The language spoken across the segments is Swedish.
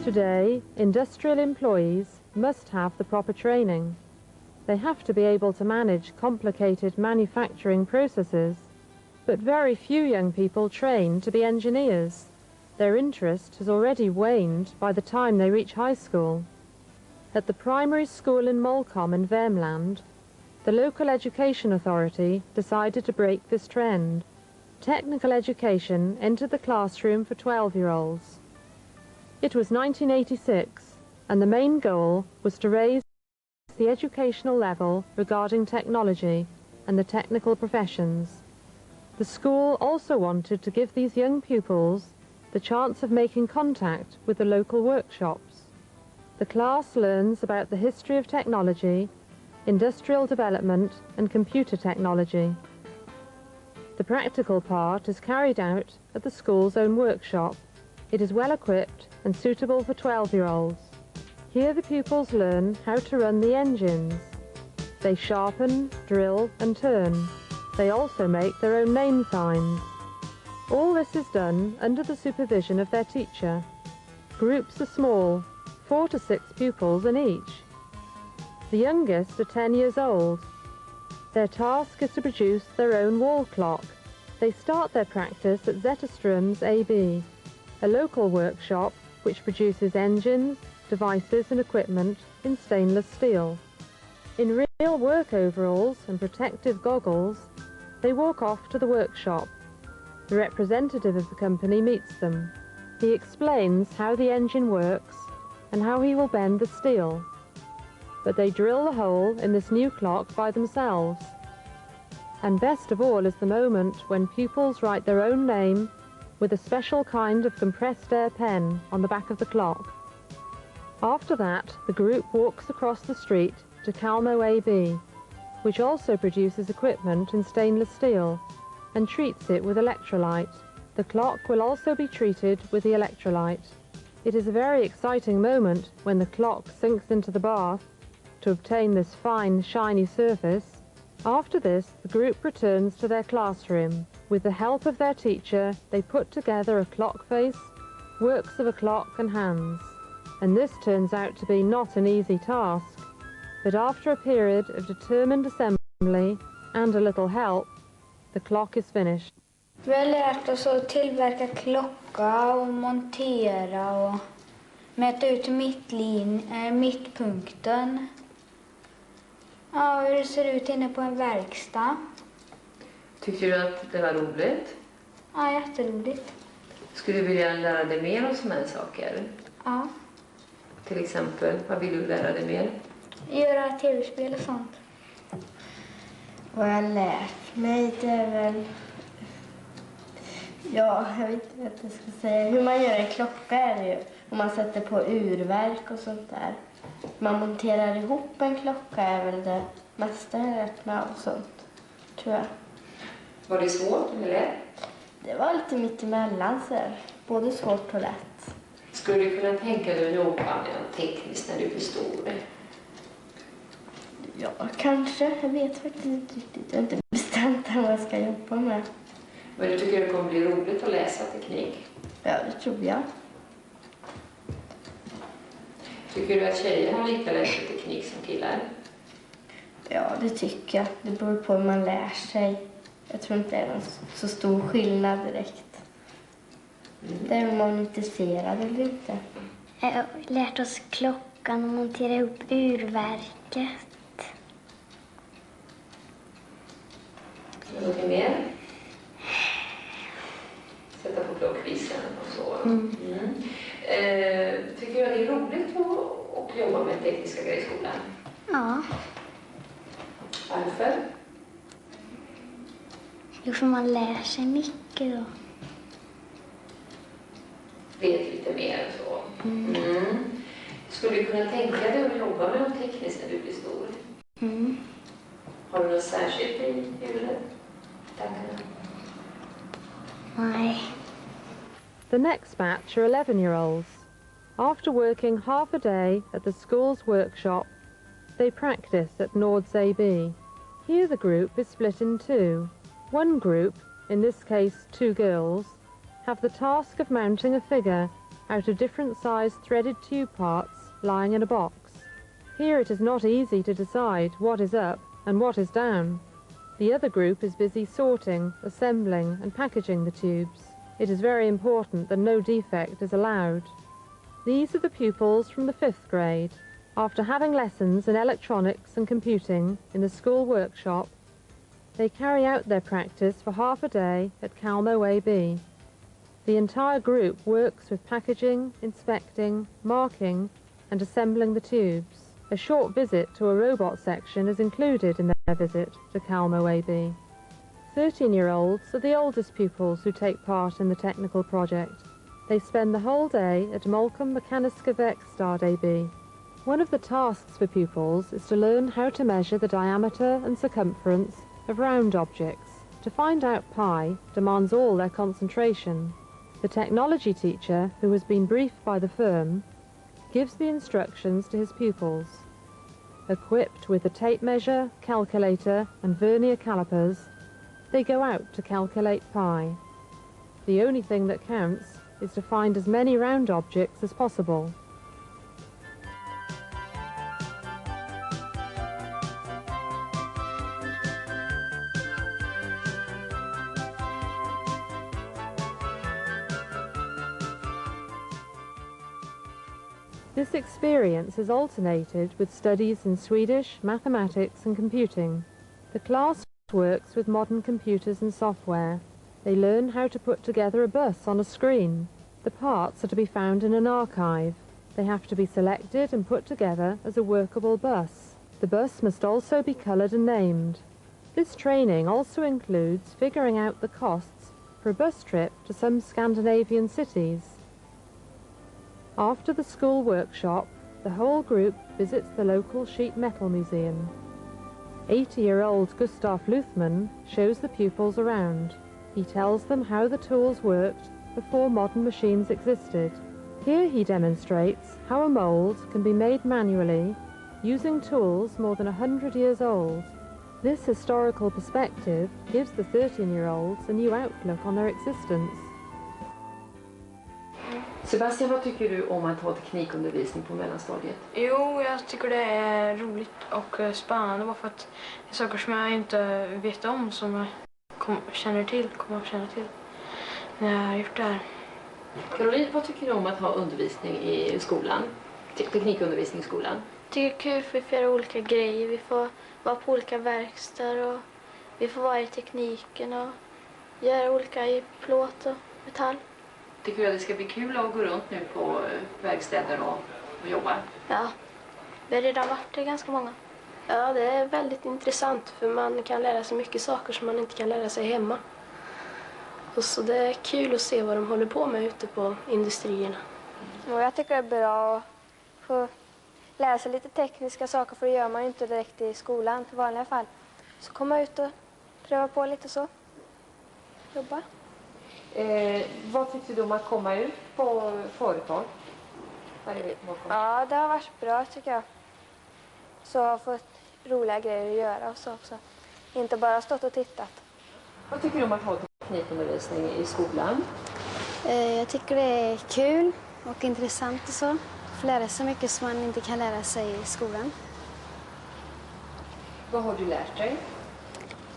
Today, industrial employees must have the proper training. They have to be able to manage complicated manufacturing processes, but very few young people train to be engineers. Their interest has already waned by the time they reach high school. At the primary school in Molkomminnen, Värmland, the local education authority decided to break this trend. Technical education entered the classroom for 12-year-olds. It was 1986, and the main goal was to raise the educational level regarding technology and the technical professions. The school also wanted to give these young pupils the chance of making contact with the local workshops. The class learns about the history of technology, industrial development and computer technology. The practical part is carried out at the school's own workshop. It is well equipped and suitable for 12-year-olds. Here the pupils learn how to run the engines. They sharpen, drill and turn. They also make their own name signs. All this is done under the supervision of their teacher. Groups are small, 4 to 6 pupils in each. The youngest are 10 years old. Their task is to produce their own wall clock. They start their practice at industrins AB, a local workshop which produces engines, devices and equipment in stainless steel. In real work overalls and protective goggles, they walk off to the workshop. The representative of the company meets them. He explains how the engine works and how he will bend the steel. But they drill the hole in this new clock by themselves. And best of all is the moment when pupils write their own name with a special kind of compressed air pen on the back of the clock. After that, the group walks across the street to Kalmo AB, which also produces equipment in stainless steel and treats it with electrolyte. The clock will also be treated with the electrolyte. It is a very exciting moment when the clock sinks into the bath to obtain this fine, shiny surface. After this, the group returns to their classroom. With the help of their teacher, they put together a clock face, works of a clock and hands. And this turns out to be not an easy task. But after a period of determined assembly and a little help, the clock is finished. Vi har lärt oss att tillverka klocka och montera och mäta ut mittpunkten. Ja, hur det ser ut inne på en verkstad. Tyckte du att det var roligt? Ja, jätteroligt. Skulle du vilja lära dig mer om sådana här saker? Ja. Till exempel, vad vill du lära dig mer? Göra tv-spel och sånt. Vad jag lärt mig, det är väl... Ja, jag vet inte vad jag ska säga. Hur man gör en klocka är det ju. Om man sätter på urverk och sånt där. Man monterar ihop en klocka är väl det mesta jag lärt mig och sånt, tror jag. Var det svårt eller? Det var lite mitt emellan så här. Både svårt och lätt. Skulle du kunna tänka dig att jobba med något tekniskt när du blir stor? Ja, kanske. Jag vet faktiskt inte riktigt. Jag har inte bestämt vad jag ska jobba med. Men du tycker det kommer bli roligt att läsa teknik? Ja, det tror jag. Tycker du att tjejer har lika lätt för teknik som killar? Ja, det tycker jag. Det beror på hur man lär sig. Jag tror inte det är någon så stor skillnad direkt. Det är om man är intresserad eller inte. Jag har lärt oss klockan och montera ihop urverket. Något mer? Sätta på klockvisen och så. Tycker du att det är roligt att jobba med tekniska grejer i skolan? Ja. Varför? Jo, för man lär sig mycket då. Vet lite mer och så. Skulle du kunna tänka dig att jobba med något tekniskt när du blir stor? Har du något särskilt i huvudet? Tankarna? Nej. The next batch are 11-year-olds. After working half a day at the school's workshop, they practice at Nords AB. Here the group is split in two. One group, in this case 2 girls, have the task of mounting a figure out of different sized threaded tube parts lying in a box. Here it is not easy to decide what is up and what is down. The other group is busy sorting, assembling and packaging the tubes. It is very important that no defect is allowed. These are the pupils from the 5th grade. After having lessons in electronics and computing in the school workshop, they carry out their practice for half a day at Calmo AB. The entire group works with packaging, inspecting, marking and assembling the tubes. A short visit to a robot section is included in their visit to Calmo AB. 13-year-olds are the oldest pupils who take part in the technical project. They spend the whole day at Molkomminnen AB. One of the tasks for pupils is to learn how to measure the diameter and circumference of round objects. To find out pi demands all their concentration. The technology teacher, who has been briefed by the firm, gives the instructions to his pupils. Equipped with a tape measure, calculator and vernier calipers, they go out to calculate pi. The only thing that counts is to find as many round objects as possible. This experience is alternated with studies in Swedish, mathematics and computing. The class works with modern computers and software. They learn how to put together a bus on a screen. The parts are to be found in an archive. They have to be selected and put together as a workable bus. The bus must also be coloured and named. This training also includes figuring out the costs for a bus trip to some Scandinavian cities. After the school workshop, the whole group visits the local sheet metal museum. 80-year-old Gustav Luthman shows the pupils around. He tells them how the tools worked before modern machines existed. Here he demonstrates how a mould can be made manually using tools more than 100 years old. This historical perspective gives the 13-year-olds a new outlook on their existence. Sebastian, vad tycker du om att ha teknikundervisning på mellanstadiet? Jo, jag tycker det är roligt och spännande bara för att det är saker som jag inte vet om som jag kommer att känna till när jag har gjort det här. Caroline, vad tycker du om att ha undervisning i skolan? Teknikundervisning i skolan? Jag tycker det är kul för vi får göra olika grejer. Vi får vara på olika verkstäder och vi får vara i tekniken och göra olika i plåt och metall. Tycker du att det ska bli kul att gå runt nu på verkstäder och jobba? Ja, vi har redan varit det ganska många. Ja, det är väldigt intressant för man kan lära sig mycket saker som man inte kan lära sig hemma. Och så det är kul att se vad de håller på med ute på industrierna. Och jag tycker det är bra att få lära sig lite tekniska saker, för det gör man ju inte direkt i skolan i vanliga fall. Så komma ut och pröva på lite så. Jobba. Vad tyckte du om att komma ut på företag? Ja, det har varit bra tycker jag. Så har fått roliga grejer att göra och så också. Inte bara stått och tittat. Vad tycker du om att ha teknikundervisning i skolan? Jag tycker det är kul och intressant och så. Få lära sig mycket som man inte kan lära sig i skolan. Vad har du lärt dig?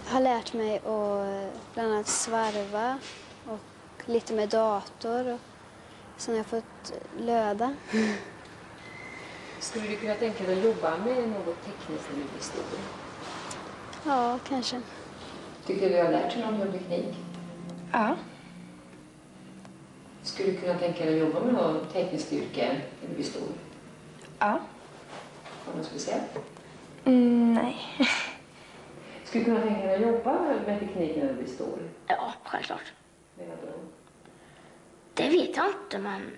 Jag har lärt mig att bland annat svarva och lite med dator och sen har jag fått löda. Skulle du kunna tänka dig att jobba med något tekniskt när du blir stor? Ja, kanske. Tycker du har lärt dig något om teknik? Ja. Skulle du kunna tänka dig att jobba med något tekniskt yrke när du blir stor? Ja. Har du något speciellt? Nej. Skulle du kunna tänka dig att jobba med teknik när du blir stor? Ja, självklart. Menar du? Det vet jag inte, men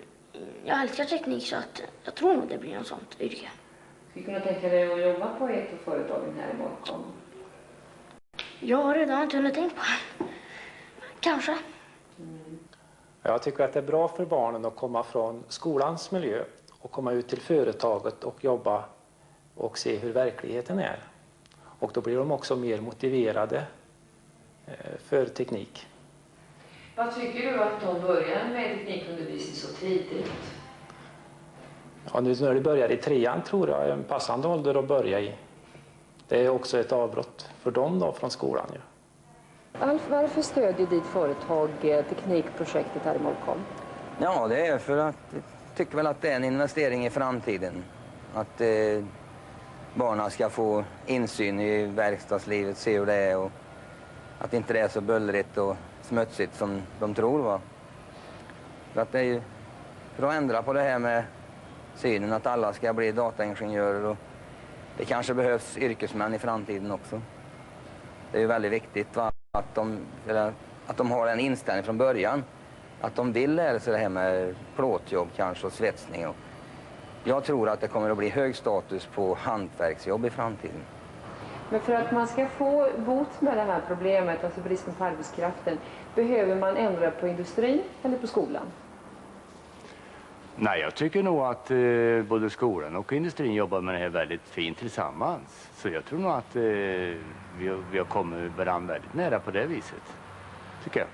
jag älskar teknik så att jag tror nog det blir något sånt yrke. Skulle du kunna tänka dig att jobba på ett av företagen här i Molkom? Jag har redan inte hunnit tänka på det. Kanske. Jag tycker att det är bra för barnen att komma från skolans miljö och komma ut till företaget och jobba och se hur verkligheten är. Och då blir de också mer motiverade för teknik. Vad tycker du att de börjar med teknikundervisning så tidigt? Ja, nu när det börjar i 3:an tror jag är en passande ålder att börja i. Det är också ett avbrott för dem då från skolan. Ja. Alf, varför stödjer ditt företag teknikprojektet här i Molkom? Ja, det är för att jag tycker väl att det är en investering i framtiden. Att barnen ska få insyn i verkstadslivet, se hur det är och att inte det är så bullrigt och smutsigt som de tror. Va? För att det är ju för att ändra på det här med synen att alla ska bli dataingenjörer och det kanske behövs yrkesmän i framtiden också. Det är ju väldigt viktigt va? Att de har en inställning från början. Att de vill lära sig det här med plåtjobb kanske och svetsning. Och jag tror att det kommer att bli hög status på hantverksjobb i framtiden. Men för att man ska få bot med det här problemet, alltså bristen på arbetskraften, behöver man ändra på industrin eller på skolan? Nej, jag tycker nog att både skolan och industrin jobbar med det här väldigt fint tillsammans. Så jag tror nog att vi har kommit varandra väldigt nära på det viset, tycker jag.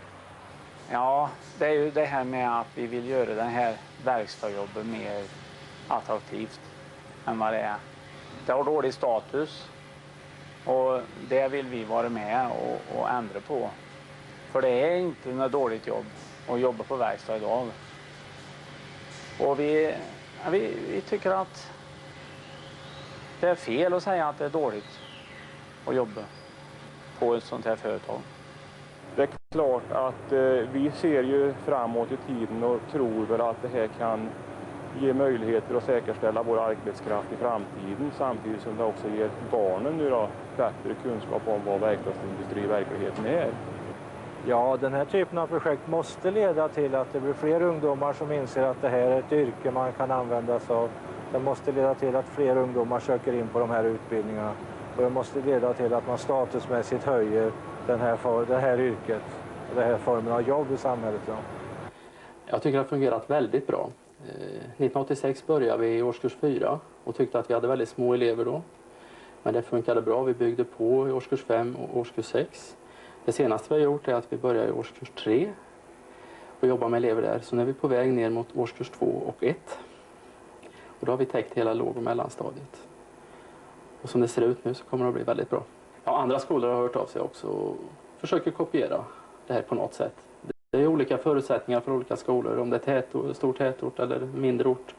Ja, det är ju det här med att vi vill göra den här verkstadsjobben mer attraktivt än vad det är. Det har dålig status och det vill vi vara med och ändra på. För det är inte något dåligt jobb att jobba på verkstad idag. Och vi tycker att det är fel att säga att det är dåligt att jobba på ett sånt här företag. Det är klart att vi ser ju framåt i tiden och tror väl att det här kan ge möjligheter att säkerställa vår arbetskraft i framtiden samtidigt som det också ger barnen nu då bättre kunskap om vad verkstadsindustri i verkligheten är. Ja, den här typen av projekt måste leda till att det blir fler ungdomar som inser att det här är ett yrke man kan använda sig av. Det måste leda till att fler ungdomar söker in på de här utbildningarna. Och det måste leda till att man statusmässigt höjer det här yrket, den här formen av jobb i samhället. Ja. Jag tycker det har fungerat väldigt bra. 1986 började vi i årskurs 4 och tyckte att vi hade väldigt små elever då. Men det funkade bra. Vi byggde på i årskurs 5 och årskurs 6. Det senaste vi har gjort är att vi börjar i årskurs 3 och jobbar med elever där. Så nu är vi på väg ner mot årskurs 2 och 1. Och då har vi täckt hela låg- och mellanstadiet. Och som det ser ut nu så kommer det att bli väldigt bra. Ja, andra skolor har hört av sig också och försöker kopiera det här på något sätt. Det är olika förutsättningar för olika skolor, om det är stor tätort eller mindre ort.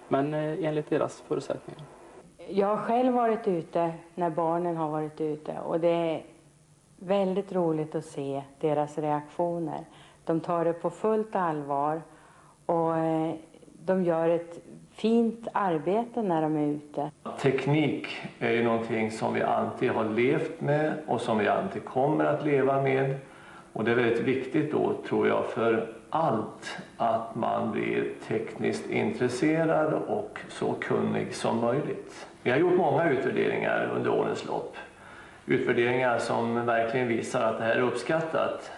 Men enligt deras förutsättningar. Jag har själv varit ute när barnen har varit ute och det är väldigt roligt att se deras reaktioner. De tar det på fullt allvar och de gör ett fint arbete när de är ute. Teknik är ju någonting som vi alltid har levt med och som vi alltid kommer att leva med. Och det är väldigt viktigt då, tror jag, för allt att man blir tekniskt intresserad och så kunnig som möjligt. Vi har gjort många utvärderingar under årens lopp. Utvärderingar som verkligen visar att det här är uppskattat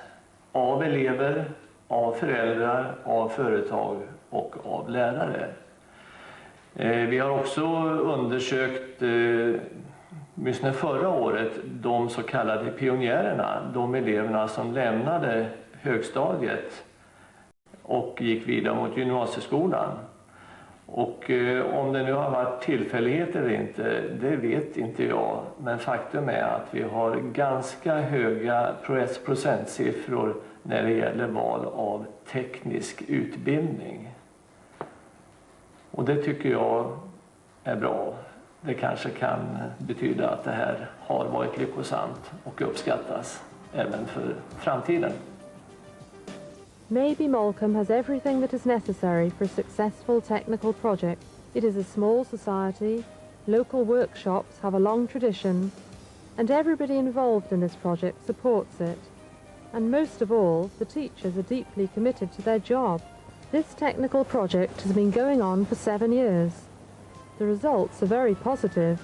av elever, av föräldrar, av företag och av lärare. Vi har också undersökt, åtminstone förra året, de så kallade pionjärerna, de eleverna som lämnade högstadiet och gick vidare mot gymnasieskolan. Och om det nu har varit tillfällighet eller inte, det vet inte jag. Men faktum är att vi har ganska höga procentsiffror när det gäller val av teknisk utbildning. Och det tycker jag är bra. Det kanske kan betyda att det här har varit lyckosamt och uppskattas även för framtiden. Maybe Molkom has everything that is necessary for a successful technical project. It is a small society, local workshops have a long tradition, and everybody involved in this project supports it. And most of all, the teachers are deeply committed to their job. This technical project has been going on for 7 years. The results are very positive.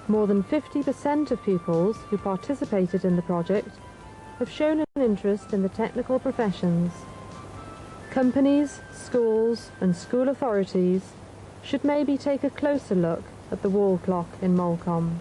More than 50% of pupils who participated in the project have shown an interest in the technical professions. Companies, schools and school authorities should maybe take a closer look at the wall clock in Molkom.